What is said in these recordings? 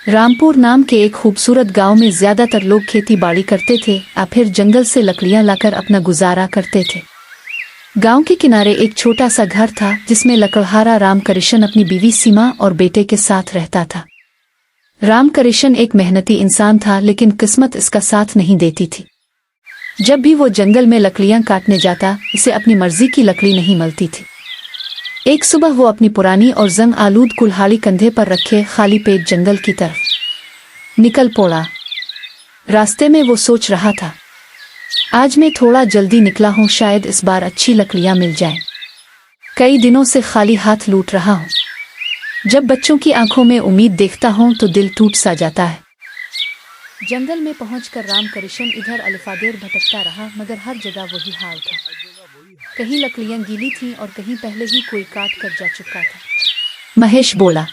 रामपुर नाम के एक खूबसूरत गांव में ज्यादातर लोग खेती बाड़ी करते थे या फिर जंगल से लकड़ियां लाकर अपना गुजारा करते थे। गांव के किनारे एक छोटा सा घर था जिसमें लकड़हारा रामकरिशन अपनी बीवी सीमा और बेटे के साथ रहता था। रामकरिशन एक मेहनती इंसान था, लेकिन किस्मत इसका साथ नहीं देती थी। जब भी वो जंगल में लकड़ियां काटने जाता, इसे अपनी मर्जी की लकड़ी नहीं मिलती थी। एक सुबह वो अपनी पुरानी और जंग आलूद कुल्हाड़ी कंधे पर रखे खाली पेट जंगल की तरफ निकल पड़ा। रास्ते में वो सोच रहा था, आज मैं थोड़ा जल्दी निकला हूँ, शायद इस बार अच्छी लकड़ियां मिल जाएं। कई दिनों से खाली हाथ लूट रहा हूँ। जब बच्चों की आंखों में उम्मीद देखता हूँ तो दिल टूट सा जाता है। जंगल में पहुंचकर रामकरिशन इधर अलिफादेर भटकता रहा, मगर हर जगह वही हाल था। कहीं लकड़ियां गीली थीं और कहीं पहले ही कोई काट कर जा चुका था। महेश बोला,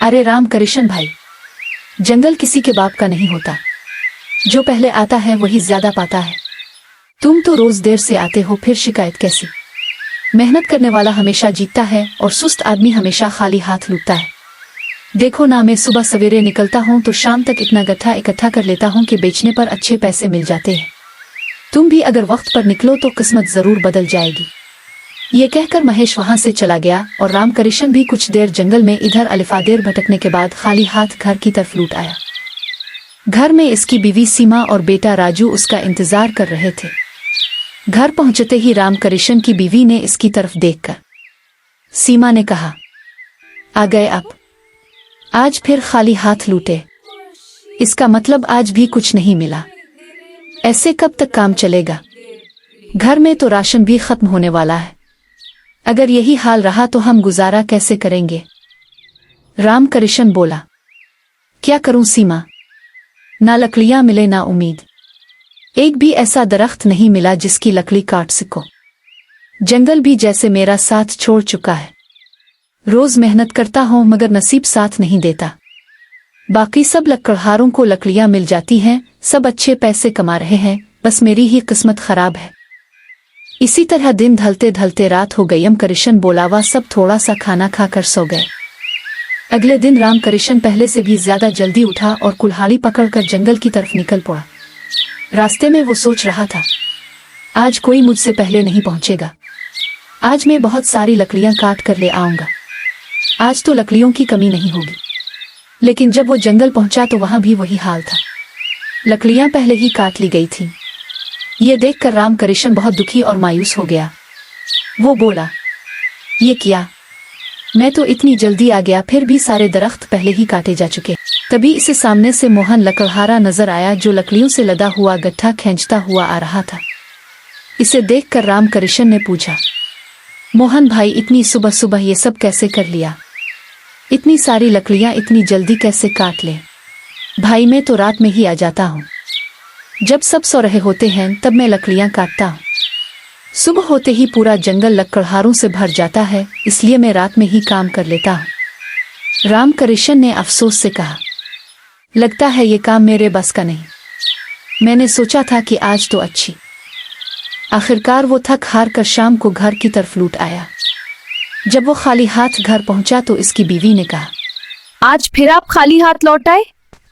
अरे रामकरिशन भाई, जंगल किसी के बाप का नहीं होता। जो पहले आता है वही ज्यादा पाता है। तुम तो रोज देर से आते हो, फिर शिकायत कैसी? मेहनत करने वाला हमेशा जीतता है और सुस्त आदमी हमेशा खाली हाथ लूटता है। देखो ना, मैं सुबह सवेरे निकलता हूँ तो शाम तक इतना गट्ठा इकट्ठा कर लेता हूँ कि बेचने पर अच्छे पैसे मिल जाते हैं। तुम भी अगर वक्त पर निकलो तो किस्मत जरूर बदल जाएगी। ये कहकर महेश वहां से चला गया और रामकरिशन भी कुछ देर जंगल में इधर अलिफादेर भटकने के बाद खाली हाथ घर की तरफ लौट आया। घर में इसकी बीवी सीमा और बेटा राजू उसका इंतजार कर रहे थे। घर पहुंचते ही रामकरिशन की बीवी ने इसकी तरफ देखकर सीमा ने कहा, आ गए आप? आज फिर खाली हाथ लूटे? इसका मतलब आज भी कुछ नहीं मिला। ऐसे कब तक काम चलेगा? घर में तो राशन भी खत्म होने वाला है। अगर यही हाल रहा तो हम गुजारा कैसे करेंगे? रामकरिशन बोला, क्या करूं सीमा, ना लकड़ियां मिले ना उम्मीद। एक भी ऐसा दरख्त नहीं मिला जिसकी लकड़ी काट सको। जंगल भी जैसे मेरा साथ छोड़ चुका है। रोज मेहनत करता हूं मगर नसीब साथ नहीं देता। बाकी सब लकड़हारों को लकड़ियां मिल जाती हैं, सब अच्छे पैसे कमा रहे हैं, बस मेरी ही किस्मत खराब है। इसी तरह दिन ढलते ढलते रात हो गई। रामकरिशन बोलावा सब थोड़ा सा खाना खाकर सो गए। अगले दिन रामकरिशन पहले से भी ज्यादा जल्दी उठा और कुल्हाड़ी पकड़कर जंगल की तरफ निकल पड़ा। रास्ते में वो सोच रहा था, आज कोई मुझसे पहले नहीं पहुंचेगा। आज मैं बहुत सारी लकड़ियां काट कर ले आऊंगा। आज तो लकड़ियों की कमी नहीं होगी। लेकिन जब वो जंगल पहुंचा तो वहां भी वही हाल था। लकड़ियां पहले ही काट ली गई थीं। ये देखकर रामकरिशन बहुत दुखी और मायूस हो गया। वो बोला, ये क्या, मैं तो इतनी जल्दी आ गया, फिर भी सारे दरख्त पहले ही काटे जा चुके। तभी इसे सामने से मोहन लकड़हारा नजर आया, जो लकड़ियों से लदा हुआ गट्ठा खींचता हुआ आ रहा था। इसे देखकर रामकरिशन ने पूछा, मोहन भाई, इतनी सुबह सुबह ये सब कैसे कर लिया? इतनी सारी लकड़ियां इतनी जल्दी कैसे काट ले? भाई मैं तो रात में ही आ जाता हूँ। जब सब सो रहे होते हैं तब मैं लकड़ियां काटता हूँ। सुबह होते ही पूरा जंगल लकड़हारों से भर जाता है, इसलिए मैं रात में ही काम कर लेता हूँ। रामकरिशन ने अफसोस से कहा, लगता है ये काम मेरे बस का नहीं। मैंने सोचा था कि आज तो अच्छी। आखिरकार वो थक हार कर शाम को घर की तरफ लौट आया। जब वो खाली हाथ घर पहुंचा तो इसकी बीवी ने कहा, आज फिर आप खाली हाथ लौट आए?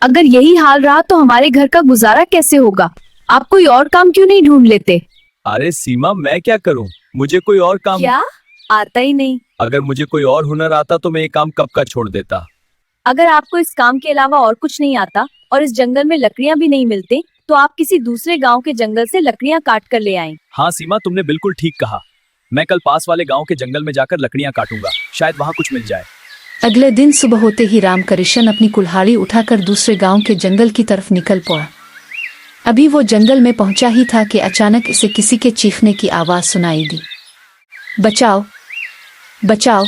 अगर यही हाल रहा तो हमारे घर का गुजारा कैसे होगा? आप कोई और काम क्यों नहीं ढूंढ लेते? अरे सीमा, मैं क्या करूं? मुझे कोई और काम क्या आता ही नहीं? अगर मुझे कोई और हुनर आता तो मैं ये काम कब का छोड़ देता। अगर आपको इस काम के अलावा और कुछ नहीं आता और इस जंगल में लकड़ियां भी नहीं मिलती, तो आप किसी दूसरे गांव के जंगल से लकड़ियां काट कर ले आएं। हाँ सीमा, तुमने बिल्कुल ठीक कहा। मैं कल पास वाले गांव के जंगल में जाकर लकड़ियां काटूंगा, शायद वहाँ कुछ मिल जाए। अगले दिन सुबह होते ही रामकरिशन अपनी कुल्हाड़ी उठाकर दूसरे गांव के जंगल की तरफ निकल पड़ा। अभी वो जंगल में पहुंचा ही था कि अचानक इसे किसी के चीखने की आवाज सुनाई दी, बचाओ बचाओ।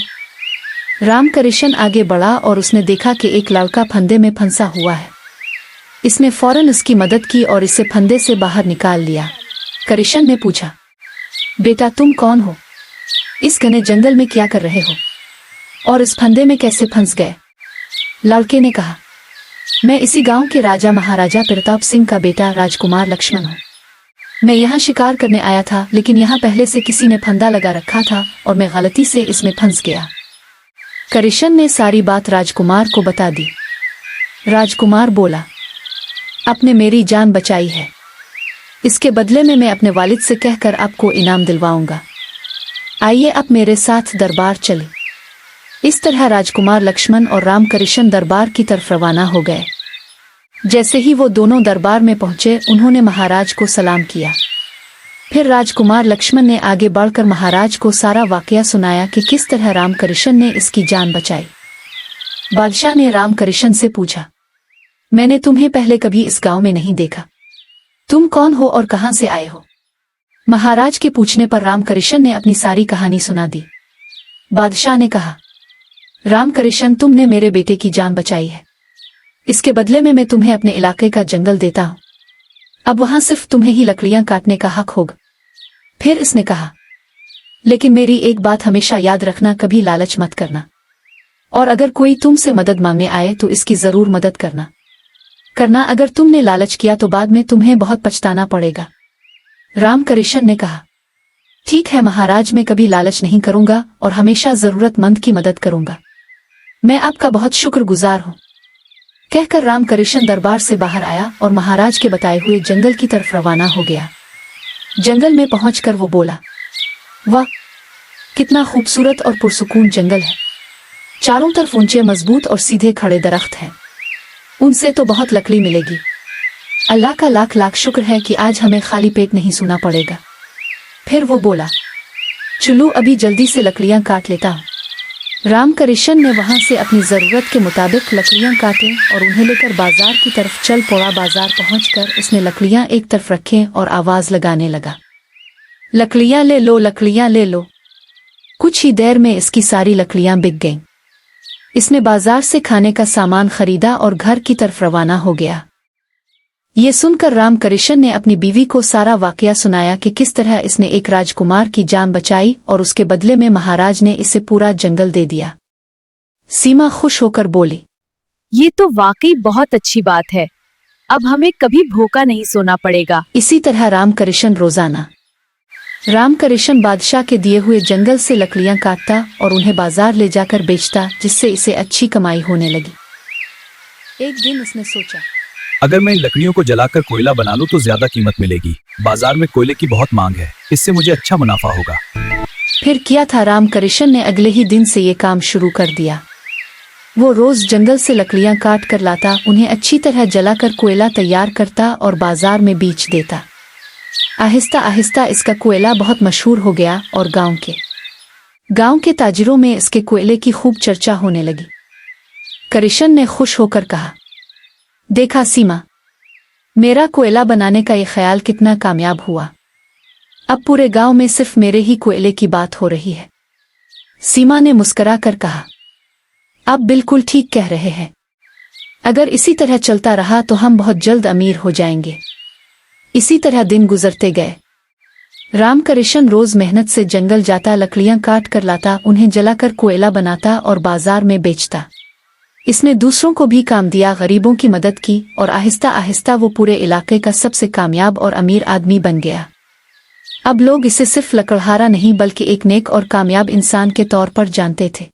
रामकरिशन आगे बढ़ा और उसने देखा कि एक लड़का फंदे में फंसा हुआ है। इसने फौरन उसकी मदद की और इसे फंदे से बाहर निकाल लिया। करिशन ने पूछा, बेटा तुम कौन हो? इस घने जंगल में क्या कर रहे हो और इस फंदे में कैसे फंस गए? लड़के ने कहा, मैं इसी गांव के राजा महाराजा प्रताप सिंह का बेटा राजकुमार लक्ष्मण हूँ। मैं यहाँ शिकार करने आया था, लेकिन यहाँ पहले से किसी ने फंदा लगा रखा था और मैं गलती से इसमें फंस गया। करिशन ने सारी बात राजकुमार को बता दी। राजकुमार बोला, आपने मेरी जान बचाई है, इसके बदले में मैं अपने वालिद से कहकर आपको इनाम दिलवाऊंगा। आइए अब मेरे साथ दरबार चले। इस तरह राजकुमार लक्ष्मण और रामकृष्ण दरबार की तरफ रवाना हो गए। जैसे ही वो दोनों दरबार में पहुंचे, उन्होंने महाराज को सलाम किया। फिर राजकुमार लक्ष्मण ने आगे बढ़कर महाराज को सारा वाकया सुनाया कि किस तरह रामकृष्ण ने इसकी जान बचाई। बादशाह ने रामकृष्ण से पूछा, मैंने तुम्हें पहले कभी इस गांव में नहीं देखा, तुम कौन हो और कहां से आए हो? महाराज के पूछने पर रामकृष्ण ने अपनी सारी कहानी सुना दी। बादशाह ने कहा, रामकृष्ण, तुमने मेरे बेटे की जान बचाई है, इसके बदले में मैं तुम्हें अपने इलाके का जंगल देता हूं। अब वहां सिर्फ तुम्हें ही लकड़ियां काटने का हक होगा। फिर इसने कहा, लेकिन मेरी एक बात हमेशा याद रखना, कभी लालच मत करना, और अगर कोई तुमसे मदद मांगने आए तो इसकी जरूर मदद करना। अगर तुमने लालच किया तो बाद में तुम्हें बहुत पछताना पड़ेगा। रामकृष्ण ने कहा, ठीक है महाराज, मैं कभी लालच नहीं करूंगा और हमेशा जरूरतमंद की मदद करूंगा। मैं आपका बहुत शुक्रगुजार हूं। कहकर रामकृष्ण दरबार से बाहर आया और महाराज के बताए हुए जंगल की तरफ रवाना हो गया। जंगल में पहुंचकर वो बोला, वाह, कितना खूबसूरत और पुरसुकून जंगल है। चारों तरफ ऊंचे, मजबूत और सीधे खड़े दरख्त हैं। उनसे तो बहुत लकड़ी मिलेगी। अल्लाह का लाख लाख शुक्र है कि आज हमें खाली पेट नहीं सोना पड़ेगा। फिर वो बोला, चलो अभी जल्दी से लकड़ियां काट लेता हूं। रामकृष्ण ने वहां से अपनी जरूरत के मुताबिक लकड़ियां काटे और उन्हें लेकर बाजार की तरफ चल पड़ा। बाजार पहुंचकर उसने लकड़ियां एक तरफ रखें और आवाज लगाने लगा, लकड़ियां ले लो, लकड़ियां ले लो। कुछ ही देर में इसकी सारी लकड़ियां बिक गईं। इसने बाजार से खाने का सामान खरीदा और घर की तरफ रवाना हो गया। ये सुनकर रामकृष्ण ने अपनी बीवी को सारा वाकया सुनाया कि किस तरह इसने एक राजकुमार की जान बचाई और उसके बदले में महाराज ने इसे पूरा जंगल दे दिया। सीमा खुश होकर बोली, ये तो वाकई बहुत अच्छी बात है, अब हमें कभी भूखा नहीं सोना पड़ेगा। इसी तरह रामकृष्ण बादशाह के दिए हुए जंगल से लकड़ियां काटता और उन्हें बाजार ले जाकर बेचता, जिससे इसे अच्छी कमाई होने लगी। एक दिन उसने सोचा, अगर मैं इन लकड़ियों को जलाकर कोयला बना लूं तो ज्यादा कीमत मिलेगी। बाजार में कोयले की बहुत मांग है, इससे मुझे अच्छा मुनाफा होगा। फिर किया था, रामकृष्ण ने अगले ही दिन से ये काम शुरू कर दिया। वो रोज जंगल से लकड़ियां काट कर लाता, उन्हें अच्छी तरह जलाकर कोयला तैयार करता और बाजार में बेच देता। आहिस्ता आहिस्ता इसका कोयला बहुत मशहूर हो गया और गांव के ताजिरों में इसके कोयले की खूब चर्चा होने लगी। कृष्ण ने खुश होकर कहा, देखा सीमा, मेरा कोयला बनाने का ये ख्याल कितना कामयाब हुआ। अब पूरे गांव में सिर्फ मेरे ही कोयले की बात हो रही है। सीमा ने मुस्कुरा कर कहा, आप बिल्कुल ठीक कह रहे हैं, अगर इसी तरह चलता रहा तो हम बहुत जल्द अमीर हो जाएंगे। इसी तरह दिन गुजरते गए। रामकृष्ण रोज मेहनत से जंगल जाता, लकड़ियां काट कर लाता, उन्हें जलाकर कोयला बनाता और बाजार में बेचता। इसने दूसरों को भी काम दिया, गरीबों की मदद की और आहिस्ता आहिस्ता वो पूरे इलाके का सबसे कामयाब और अमीर आदमी बन गया। अब लोग इसे सिर्फ लकड़हारा नहीं बल्कि एक नेक और कामयाब इंसान के तौर पर जानते थे।